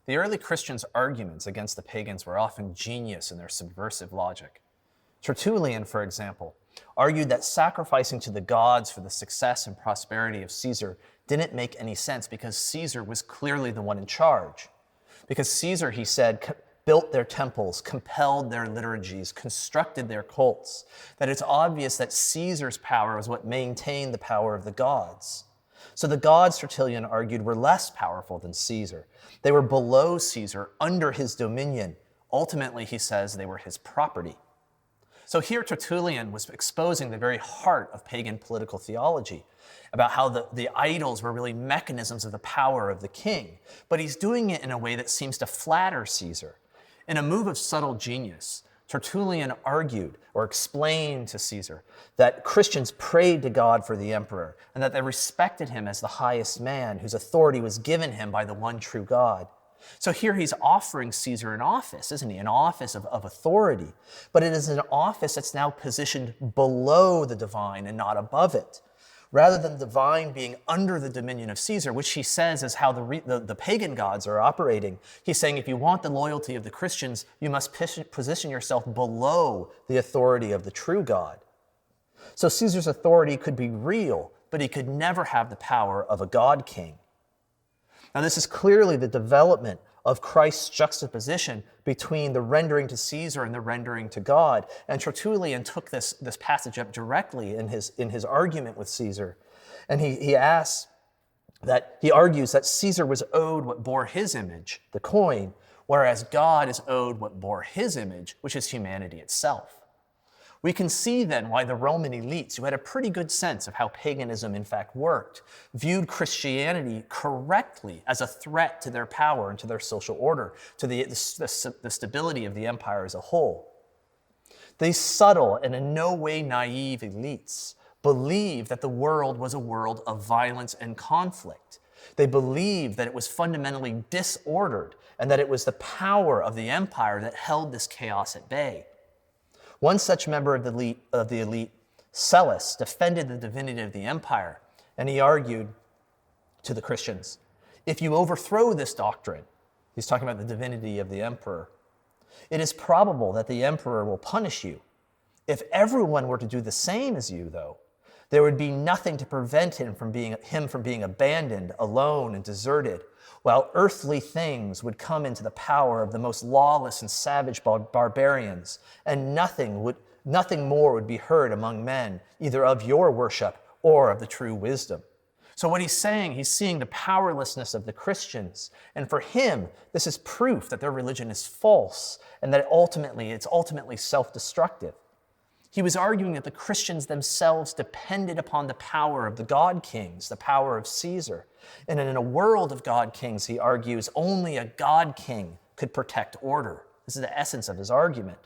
The early Christians' arguments against the pagans were often genius in their subversive logic. Tertullian, for example, argued that sacrificing to the gods for the success and prosperity of Caesar didn't make any sense because Caesar was clearly the one in charge. Because Caesar, he said, built their temples, compelled their liturgies, constructed their cults, that it's obvious that Caesar's power was what maintained the power of the gods. So the gods, Tertullian argued, were less powerful than Caesar. They were below Caesar, under his dominion. Ultimately, he says, they were his property. So here Tertullian was exposing the very heart of pagan political theology, about how the idols were really mechanisms of the power of the king. But he's doing it in a way that seems to flatter Caesar. In a move of subtle genius, Tertullian argued or explained to Caesar that Christians prayed to God for the emperor and that they respected him as the highest man whose authority was given him by the one true God. So here he's offering Caesar an office, isn't he? An office of authority. But it is an office that's now positioned below the divine and not above it. Rather than the divine being under the dominion of Caesar, which he says is how the pagan gods are operating, he's saying if you want the loyalty of the Christians, you must position yourself below the authority of the true God. So Caesar's authority could be real, but he could never have the power of a god king. Now, this is clearly the development of Christ's juxtaposition between the rendering to Caesar and the rendering to God. And Tertullian took this passage up directly in his argument with Caesar. And he argues that Caesar was owed what bore his image, the coin, whereas God is owed what bore his image, which is humanity itself. We can see then why the Roman elites, who had a pretty good sense of how paganism in fact worked, viewed Christianity correctly as a threat to their power and to their social order, to the stability of the empire as a whole. These subtle and in no way naive elites believed that the world was a world of violence and conflict. They believed that it was fundamentally disordered and that it was the power of the empire that held this chaos at bay. One such member of the elite, Cellus, defended the divinity of the empire, and he argued to the Christians, if you overthrow this doctrine, he's talking about the divinity of the emperor, it is probable that the emperor will punish you. If everyone were to do the same as you, though, there would be nothing to prevent him from being abandoned, alone, and deserted, while earthly things would come into the power of the most lawless and savage barbarians, and nothing more would be heard among men, either of your worship or of the true wisdom. So what he's saying, he's seeing the powerlessness of the Christians, and for him, this is proof that their religion is false, and that it's ultimately self-destructive. He was arguing that the Christians themselves depended upon the power of the god kings, the power of Caesar. And in a world of god kings, he argues, only a god king could protect order. This is the essence of his argument.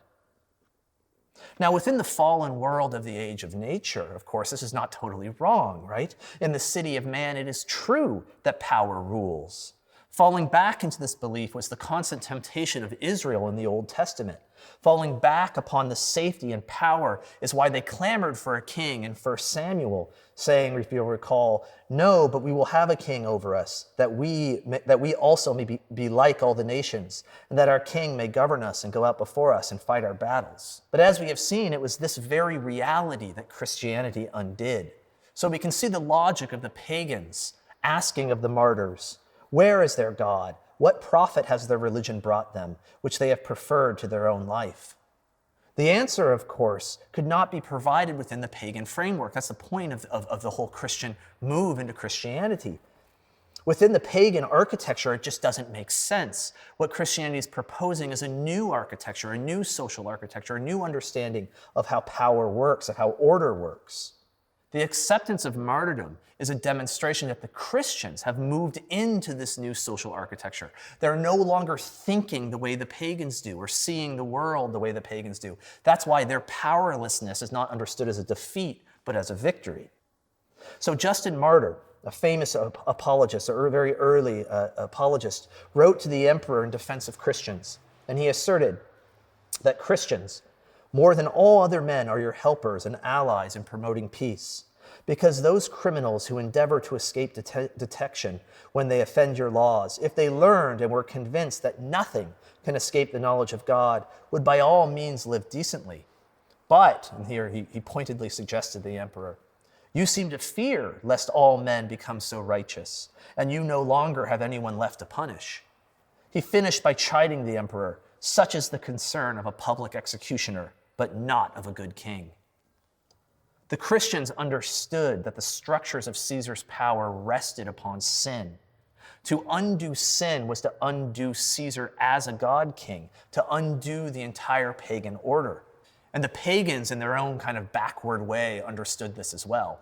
Now, within the fallen world of the age of nature, of course, this is not totally wrong, right? In the city of man, it is true that power rules. Falling back into this belief was the constant temptation of Israel in the Old Testament. Falling back upon the safety and power is why they clamored for a king in 1 Samuel, saying, if you'll recall, no, but we will have a king over us, that we also may be like all the nations, and that our king may govern us and go out before us and fight our battles. But as we have seen, it was this very reality that Christianity undid. So we can see the logic of the pagans asking of the martyrs, where is their God? What profit has their religion brought them, which they have preferred to their own life? The answer, of course, could not be provided within the pagan framework. That's the point of the whole Christian move into Christianity. Within the pagan architecture, it just doesn't make sense. What Christianity is proposing is a new architecture, a new social architecture, a new understanding of how power works, of how order works. The acceptance of martyrdom is a demonstration that the Christians have moved into this new social architecture. They're no longer thinking the way the pagans do or seeing the world the way the pagans do. That's why their powerlessness is not understood as a defeat, but as a victory. So Justin Martyr, a famous apologist, or a very early apologist, wrote to the emperor in defense of Christians, and he asserted that Christians, more than all other men, are your helpers and allies in promoting peace. Because those criminals who endeavor to escape detection when they offend your laws, if they learned and were convinced that nothing can escape the knowledge of God, would by all means live decently. But, and here he pointedly suggested the emperor, you seem to fear lest all men become so righteous, and you no longer have anyone left to punish. He finished by chiding the emperor, such is the concern of a public executioner, but not of a good king. The Christians understood that the structures of Caesar's power rested upon sin. To undo sin was to undo Caesar as a god king, to undo the entire pagan order. And the pagans, in their own kind of backward way, understood this as well.